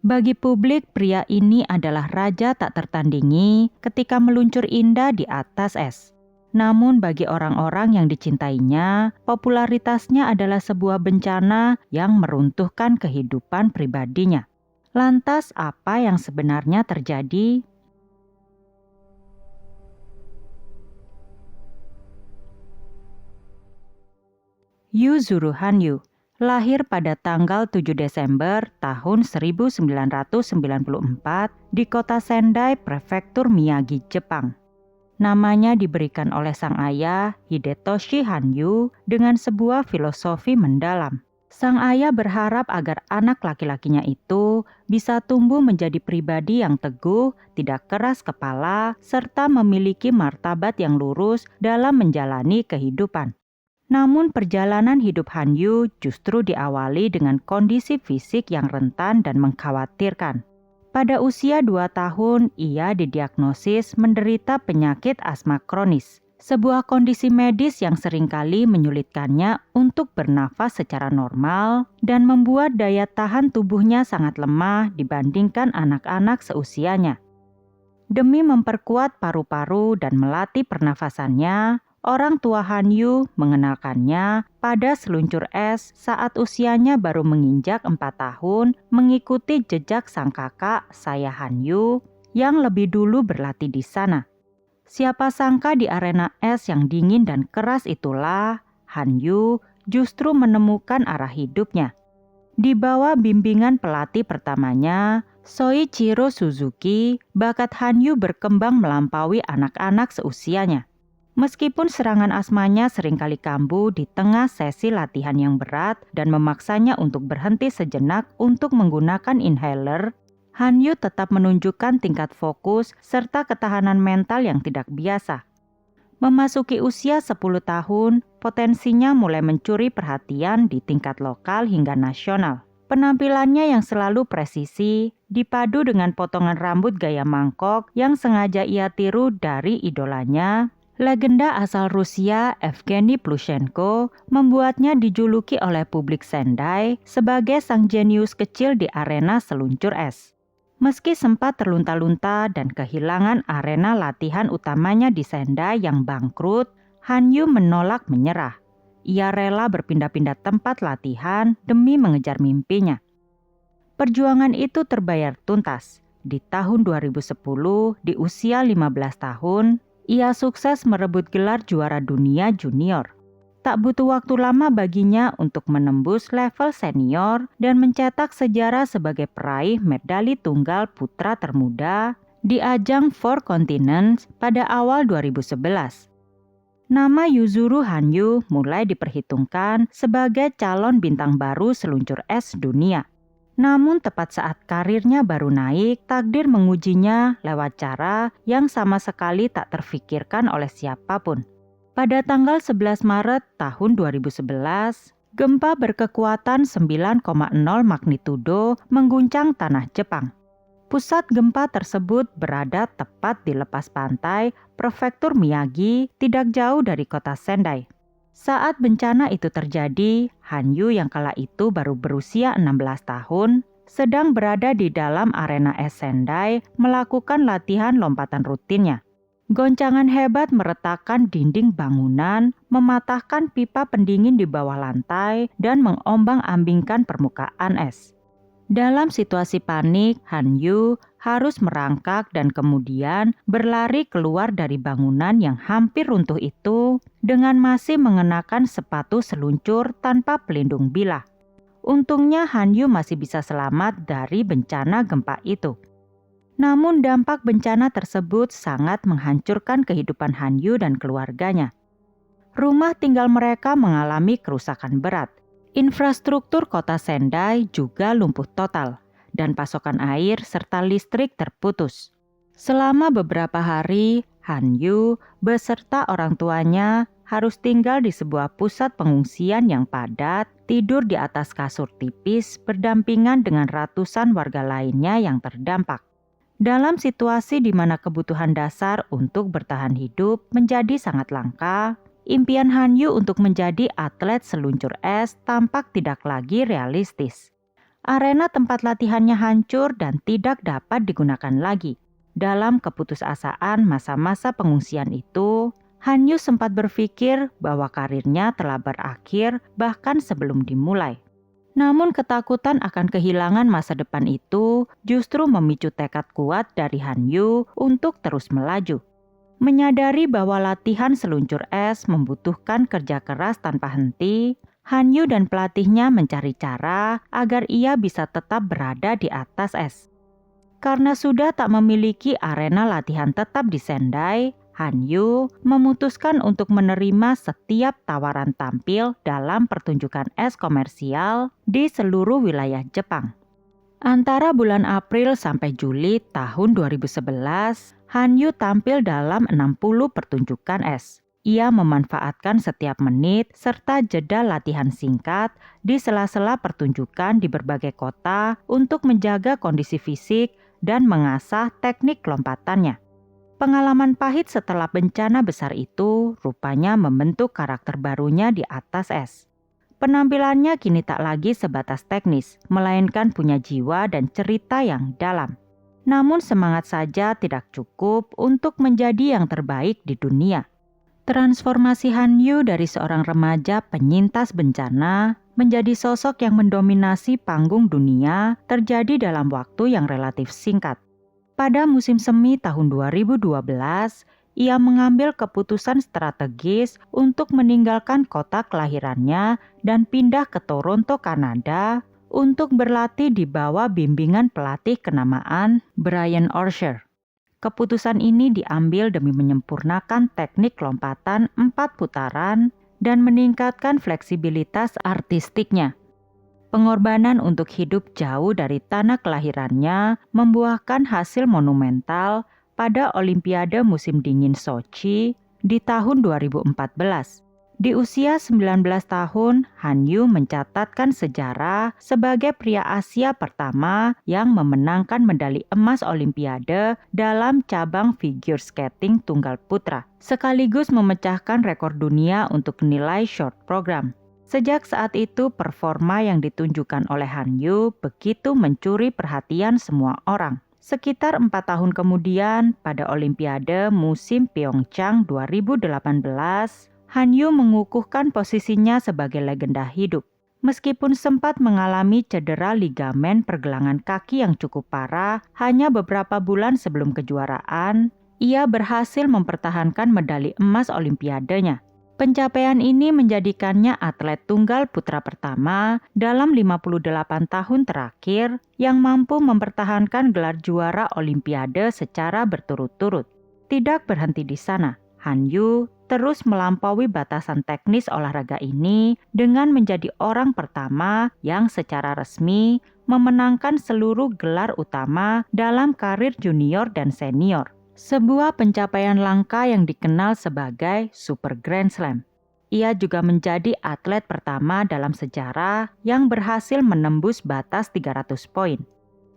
Bagi publik, pria ini adalah raja tak tertandingi ketika meluncur indah di atas es. Namun bagi orang-orang yang dicintainya, popularitasnya adalah sebuah bencana yang meruntuhkan kehidupan pribadinya. Lantas apa yang sebenarnya terjadi? Yuzuru Hanyu lahir pada tanggal 7 Desember tahun 1994 di kota Sendai, Prefektur Miyagi, Jepang. Namanya diberikan oleh sang ayah, Hidetoshi Hanyu, dengan sebuah filosofi mendalam. Sang ayah berharap agar anak laki-lakinya itu bisa tumbuh menjadi pribadi yang teguh, tidak keras kepala, serta memiliki martabat yang lurus dalam menjalani kehidupan. Namun perjalanan hidup Hanyu justru diawali dengan kondisi fisik yang rentan dan mengkhawatirkan. Pada usia 2 tahun, ia didiagnosis menderita penyakit asma kronis, sebuah kondisi medis yang seringkali menyulitkannya untuk bernafas secara normal dan membuat daya tahan tubuhnya sangat lemah dibandingkan anak-anak seusianya. Demi memperkuat paru-paru dan melatih pernafasannya, orang tua Hanyu mengenalkannya pada seluncur es saat usianya baru menginjak 4 tahun mengikuti jejak sang kakak, saya Hanyu, yang lebih dulu berlatih di sana. Siapa sangka di arena es yang dingin dan keras itulah, Hanyu justru menemukan arah hidupnya. Di bawah bimbingan pelatih pertamanya, Soichiro Suzuki, bakat Hanyu berkembang melampaui anak-anak seusianya. Meskipun serangan asmanya seringkali kambuh di tengah sesi latihan yang berat dan memaksanya untuk berhenti sejenak untuk menggunakan inhaler, Hanyu tetap menunjukkan tingkat fokus serta ketahanan mental yang tidak biasa. Memasuki usia 10 tahun, potensinya mulai mencuri perhatian di tingkat lokal hingga nasional. Penampilannya yang selalu presisi, dipadu dengan potongan rambut gaya mangkok yang sengaja ia tiru dari idolanya, legenda asal Rusia Evgeny Plushenko, membuatnya dijuluki oleh publik Sendai sebagai sang jenius kecil di arena seluncur es. Meski sempat terlunta-lunta dan kehilangan arena latihan utamanya di Sendai yang bangkrut, Hanyu menolak menyerah. Ia rela berpindah-pindah tempat latihan demi mengejar mimpinya. Perjuangan itu terbayar tuntas. Di tahun 2010, di usia 15 tahun, ia sukses merebut gelar juara dunia junior. Tak butuh waktu lama baginya untuk menembus level senior dan mencetak sejarah sebagai peraih medali tunggal putra termuda di ajang Four Continents pada awal 2011. Nama Yuzuru Hanyu mulai diperhitungkan sebagai calon bintang baru seluncur es dunia. Namun tepat saat karirnya baru naik, takdir mengujinya lewat cara yang sama sekali tak terfikirkan oleh siapapun. Pada tanggal 11 Maret tahun 2011, gempa berkekuatan 9,0 magnitudo mengguncang tanah Jepang. Pusat gempa tersebut berada tepat di lepas pantai Prefektur Miyagi, tidak jauh dari kota Sendai. Saat bencana itu terjadi, Hanyu yang kala itu baru berusia 16 tahun, sedang berada di dalam arena es Sendai melakukan latihan lompatan rutinnya. Goncangan hebat meretakkan dinding bangunan, mematahkan pipa pendingin di bawah lantai, dan mengombang-ambingkan permukaan es. Dalam situasi panik, Hanyu harus merangkak dan kemudian berlari keluar dari bangunan yang hampir runtuh itu dengan masih mengenakan sepatu seluncur tanpa pelindung bilah. Untungnya Hanyu masih bisa selamat dari bencana gempa itu. Namun dampak bencana tersebut sangat menghancurkan kehidupan Hanyu dan keluarganya. Rumah tinggal mereka mengalami kerusakan berat. Infrastruktur kota Sendai juga lumpuh total, dan pasokan air serta listrik terputus. Selama beberapa hari, Hanyu beserta orang tuanya harus tinggal di sebuah pusat pengungsian yang padat, tidur di atas kasur tipis berdampingan dengan ratusan warga lainnya yang terdampak. Dalam situasi di mana kebutuhan dasar untuk bertahan hidup menjadi sangat langka, impian Hanyu untuk menjadi atlet seluncur es tampak tidak lagi realistis. Arena tempat latihannya hancur dan tidak dapat digunakan lagi. Dalam keputusasaan masa-masa pengungsian itu, Han Yu sempat berpikir bahwa karirnya telah berakhir bahkan sebelum dimulai. Namun ketakutan akan kehilangan masa depan itu justru memicu tekad kuat dari Han Yu untuk terus melaju. Menyadari bahwa latihan seluncur es membutuhkan kerja keras tanpa henti, Han Yu dan pelatihnya mencari cara agar ia bisa tetap berada di atas es. Karena sudah tak memiliki arena latihan tetap di Sendai, Han Yu memutuskan untuk menerima setiap tawaran tampil dalam pertunjukan es komersial di seluruh wilayah Jepang. Antara bulan April sampai Juli tahun 2011, Han Yu tampil dalam 60 pertunjukan es. Ia memanfaatkan setiap menit serta jeda latihan singkat di sela-sela pertunjukan di berbagai kota untuk menjaga kondisi fisik dan mengasah teknik lompatannya. Pengalaman pahit setelah bencana besar itu rupanya membentuk karakter barunya di atas es. Penampilannya kini tak lagi sebatas teknis, melainkan punya jiwa dan cerita yang dalam. Namun semangat saja tidak cukup untuk menjadi yang terbaik di dunia. Transformasi Han Yu dari seorang remaja penyintas bencana menjadi sosok yang mendominasi panggung dunia terjadi dalam waktu yang relatif singkat. Pada musim semi tahun 2012, ia mengambil keputusan strategis untuk meninggalkan kota kelahirannya dan pindah ke Toronto, Kanada untuk berlatih di bawah bimbingan pelatih kenamaan Brian Orser. Keputusan ini diambil demi menyempurnakan teknik lompatan 4 putaran dan meningkatkan fleksibilitas artistiknya. Pengorbanan untuk hidup jauh dari tanah kelahirannya membuahkan hasil monumental pada Olimpiade musim dingin Sochi di tahun 2014. Di usia 19 tahun, Han Yu mencatatkan sejarah sebagai pria Asia pertama yang memenangkan medali emas Olimpiade dalam cabang figure skating tunggal putra, sekaligus memecahkan rekor dunia untuk nilai short program. Sejak saat itu, performa yang ditunjukkan oleh Han Yu begitu mencuri perhatian semua orang. Sekitar 4 tahun kemudian, pada Olimpiade musim Pyeongchang 2018, Han Yu mengukuhkan posisinya sebagai legenda hidup. Meskipun sempat mengalami cedera ligamen pergelangan kaki yang cukup parah hanya beberapa bulan sebelum kejuaraan, ia berhasil mempertahankan medali emas Olimpiadenya. Pencapaian ini menjadikannya atlet tunggal putra pertama dalam 58 tahun terakhir yang mampu mempertahankan gelar juara Olimpiade secara berturut-turut. Tidak berhenti di sana, Han Yu terus melampaui batasan teknis olahraga ini dengan menjadi orang pertama yang secara resmi memenangkan seluruh gelar utama dalam karir junior dan senior. Sebuah pencapaian langka yang dikenal sebagai Super Grand Slam. Ia juga menjadi atlet pertama dalam sejarah yang berhasil menembus batas 300 poin.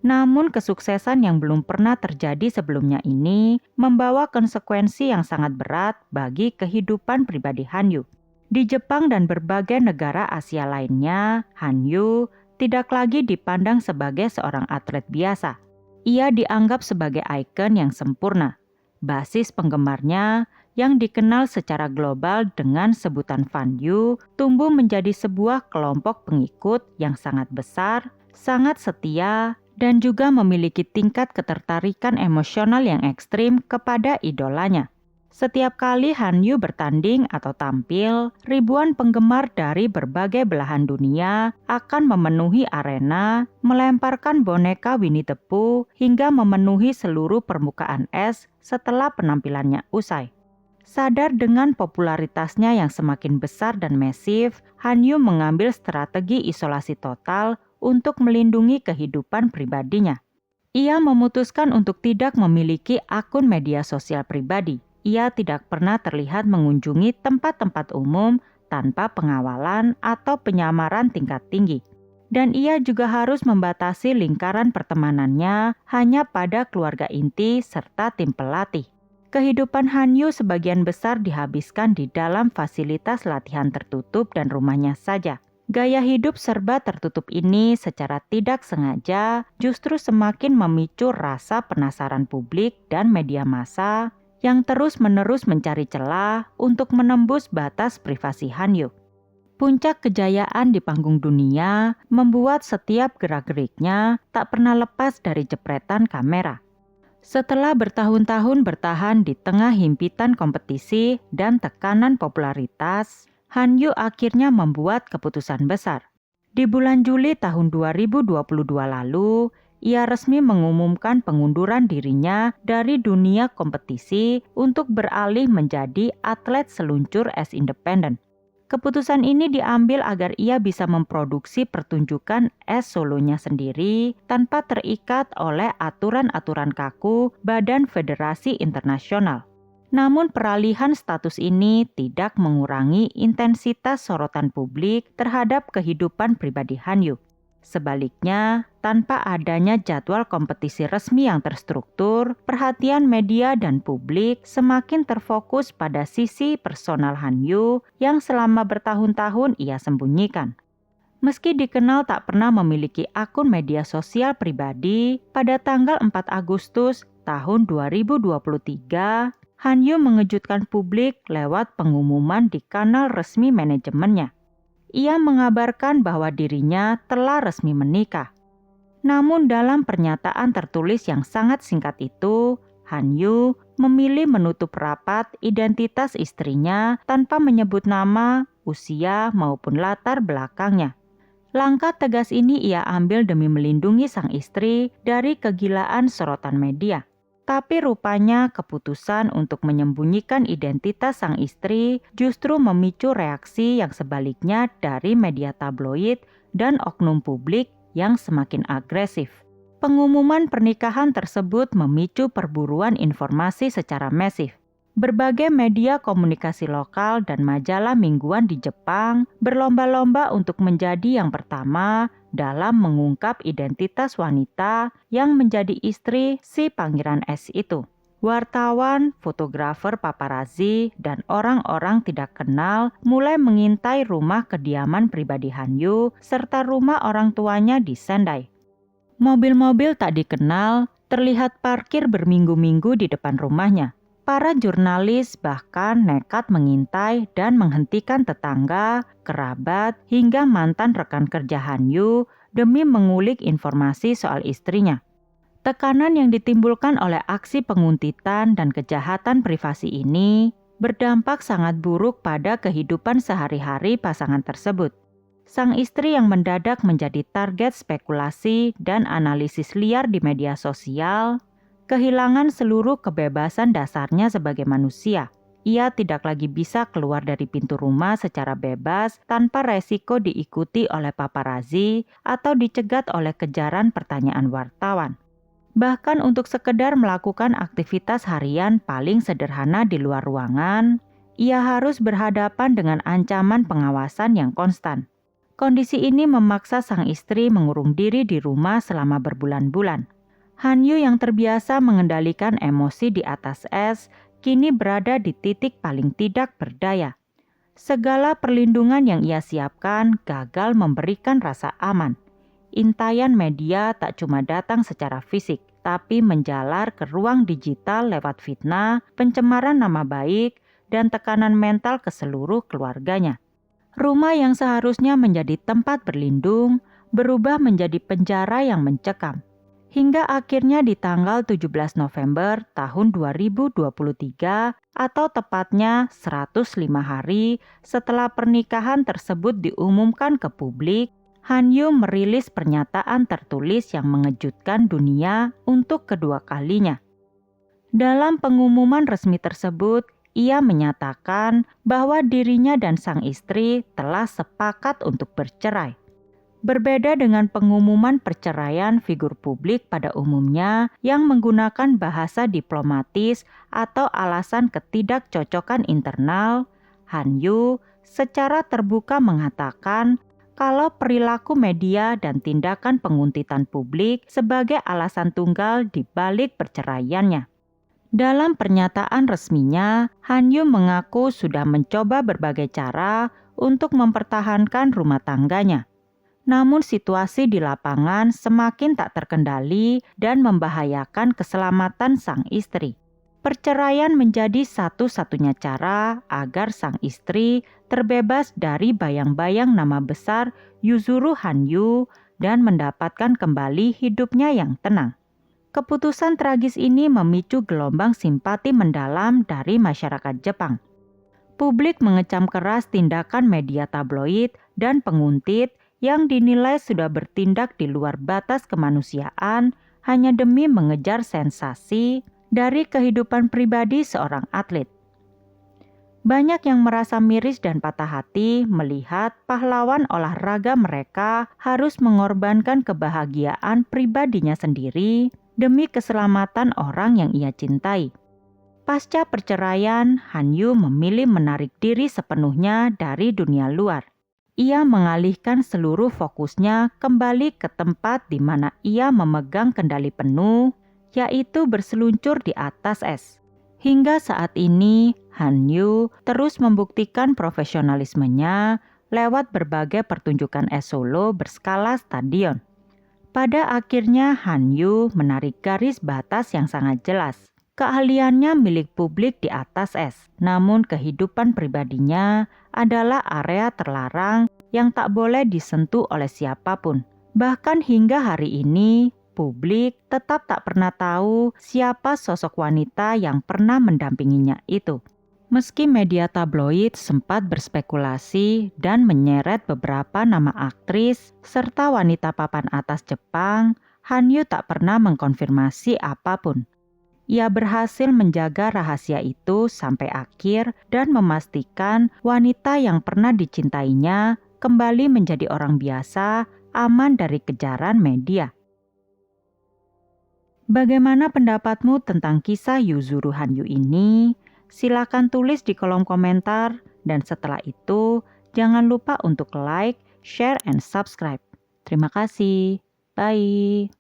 Namun kesuksesan yang belum pernah terjadi sebelumnya ini membawa konsekuensi yang sangat berat bagi kehidupan pribadi Han Yu. Di Jepang dan berbagai negara Asia lainnya, Han Yu tidak lagi dipandang sebagai seorang atlet biasa. Ia dianggap sebagai ikon yang sempurna. Basis penggemarnya yang dikenal secara global dengan sebutan Fan Yu tumbuh menjadi sebuah kelompok pengikut yang sangat besar, sangat setia, dan juga memiliki tingkat ketertarikan emosional yang ekstrim kepada idolanya. Setiap kali Han Yu bertanding atau tampil, ribuan penggemar dari berbagai belahan dunia akan memenuhi arena, melemparkan boneka Winnie the Pooh hingga memenuhi seluruh permukaan es setelah penampilannya usai. Sadar dengan popularitasnya yang semakin besar dan masif, Han Yu mengambil strategi isolasi total untuk melindungi kehidupan pribadinya. Ia memutuskan untuk tidak memiliki akun media sosial pribadi. Ia tidak pernah terlihat mengunjungi tempat-tempat umum tanpa pengawalan atau penyamaran tingkat tinggi. Dan ia juga harus membatasi lingkaran pertemanannya hanya pada keluarga inti serta tim pelatih. Kehidupan Han Yu sebagian besar dihabiskan di dalam fasilitas latihan tertutup dan rumahnya saja. Gaya hidup serba tertutup ini secara tidak sengaja justru semakin memicu rasa penasaran publik dan media massa yang terus-menerus mencari celah untuk menembus batas privasi Hanyu. Puncak kejayaan di panggung dunia membuat setiap gerak-geriknya tak pernah lepas dari jepretan kamera. Setelah bertahun-tahun bertahan di tengah himpitan kompetisi dan tekanan popularitas, Hanyu akhirnya membuat keputusan besar. Di bulan Juli tahun 2022 lalu, ia resmi mengumumkan pengunduran dirinya dari dunia kompetisi untuk beralih menjadi atlet seluncur as independent. Keputusan ini diambil agar ia bisa memproduksi pertunjukan es solonya sendiri tanpa terikat oleh aturan-aturan kaku Badan Federasi Internasional. Namun peralihan status ini tidak mengurangi intensitas sorotan publik terhadap kehidupan pribadi Hanyu. Sebaliknya, tanpa adanya jadwal kompetisi resmi yang terstruktur, perhatian media dan publik semakin terfokus pada sisi personal Hanyu yang selama bertahun-tahun ia sembunyikan. Meski dikenal tak pernah memiliki akun media sosial pribadi, pada tanggal 4 Agustus tahun 2023, Hanyu mengejutkan publik lewat pengumuman di kanal resmi manajemennya. Ia mengabarkan bahwa dirinya telah resmi menikah. Namun dalam pernyataan tertulis yang sangat singkat itu, Hanyu memilih menutup rapat identitas istrinya tanpa menyebut nama, usia, maupun latar belakangnya. Langkah tegas ini ia ambil demi melindungi sang istri dari kegilaan sorotan media. Tapi rupanya keputusan untuk menyembunyikan identitas sang istri justru memicu reaksi yang sebaliknya dari media tabloid dan oknum publik yang semakin agresif. Pengumuman pernikahan tersebut memicu perburuan informasi secara masif. Berbagai media komunikasi lokal dan majalah mingguan di Jepang berlomba-lomba untuk menjadi yang pertama dalam mengungkap identitas wanita yang menjadi istri si Pangeran Es itu. Wartawan, fotografer paparazzi, dan orang-orang tidak kenal mulai mengintai rumah kediaman pribadi Hanyu serta rumah orang tuanya di Sendai. Mobil-mobil tak dikenal terlihat parkir berminggu-minggu di depan rumahnya. Para jurnalis bahkan nekat mengintai dan menghentikan tetangga, kerabat, hingga mantan rekan kerja Hanyu demi mengulik informasi soal istrinya. Tekanan yang ditimbulkan oleh aksi penguntitan dan kejahatan privasi ini berdampak sangat buruk pada kehidupan sehari-hari pasangan tersebut. Sang istri yang mendadak menjadi target spekulasi dan analisis liar di media sosial kehilangan seluruh kebebasan dasarnya sebagai manusia. Ia tidak lagi bisa keluar dari pintu rumah secara bebas tanpa resiko diikuti oleh paparazzi atau dicegat oleh kejaran pertanyaan wartawan. Bahkan untuk sekedar melakukan aktivitas harian paling sederhana di luar ruangan, ia harus berhadapan dengan ancaman pengawasan yang konstan. Kondisi ini memaksa sang istri mengurung diri di rumah selama berbulan-bulan. Hanyu yang terbiasa mengendalikan emosi di atas es, kini berada di titik paling tidak berdaya. Segala perlindungan yang ia siapkan gagal memberikan rasa aman. Intaian media tak cuma datang secara fisik, tapi menjalar ke ruang digital lewat fitnah, pencemaran nama baik, dan tekanan mental ke seluruh keluarganya. Rumah yang seharusnya menjadi tempat berlindung, berubah menjadi penjara yang mencekam. Hingga akhirnya di tanggal 17 November tahun 2023 atau tepatnya 105 hari setelah pernikahan tersebut diumumkan ke publik, Hanyu merilis pernyataan tertulis yang mengejutkan dunia untuk kedua kalinya. Dalam pengumuman resmi tersebut, ia menyatakan bahwa dirinya dan sang istri telah sepakat untuk bercerai. Berbeda dengan pengumuman perceraian figur publik pada umumnya yang menggunakan bahasa diplomatis atau alasan ketidakcocokan internal, Hanyu secara terbuka mengatakan kalau perilaku media dan tindakan penguntitan publik sebagai alasan tunggal di balik perceraiannya. Dalam pernyataan resminya, Hanyu mengaku sudah mencoba berbagai cara untuk mempertahankan rumah tangganya. Namun situasi di lapangan semakin tak terkendali dan membahayakan keselamatan sang istri. Perceraian menjadi satu-satunya cara agar sang istri terbebas dari bayang-bayang nama besar Yuzuru Hanyu dan mendapatkan kembali hidupnya yang tenang. Keputusan tragis ini memicu gelombang simpati mendalam dari masyarakat Jepang. Publik mengecam keras tindakan media tabloid dan penguntit yang dinilai sudah bertindak di luar batas kemanusiaan hanya demi mengejar sensasi dari kehidupan pribadi seorang atlet. Banyak yang merasa miris dan patah hati melihat pahlawan olahraga mereka harus mengorbankan kebahagiaan pribadinya sendiri demi keselamatan orang yang ia cintai. Pasca perceraian, Hanyu memilih menarik diri sepenuhnya dari dunia luar. Ia mengalihkan seluruh fokusnya kembali ke tempat di mana ia memegang kendali penuh, yaitu berseluncur di atas es. Hingga saat ini, Hanyu terus membuktikan profesionalismenya lewat berbagai pertunjukan es solo berskala stadion. Pada akhirnya Hanyu menarik garis batas yang sangat jelas. Keahliannya milik publik di atas es, namun kehidupan pribadinya adalah area terlarang yang tak boleh disentuh oleh siapapun. Bahkan hingga hari ini, publik tetap tak pernah tahu siapa sosok wanita yang pernah mendampinginya itu. Meski media tabloid sempat berspekulasi dan menyeret beberapa nama aktris serta wanita papan atas Jepang, Hanyu tak pernah mengkonfirmasi apapun. Ia berhasil menjaga rahasia itu sampai akhir dan memastikan wanita yang pernah dicintainya kembali menjadi orang biasa, aman dari kejaran media. Bagaimana pendapatmu tentang kisah Yuzuru Hanyu ini? Silakan tulis di kolom komentar, dan setelah itu jangan lupa untuk like, share, and subscribe. Terima kasih. Bye.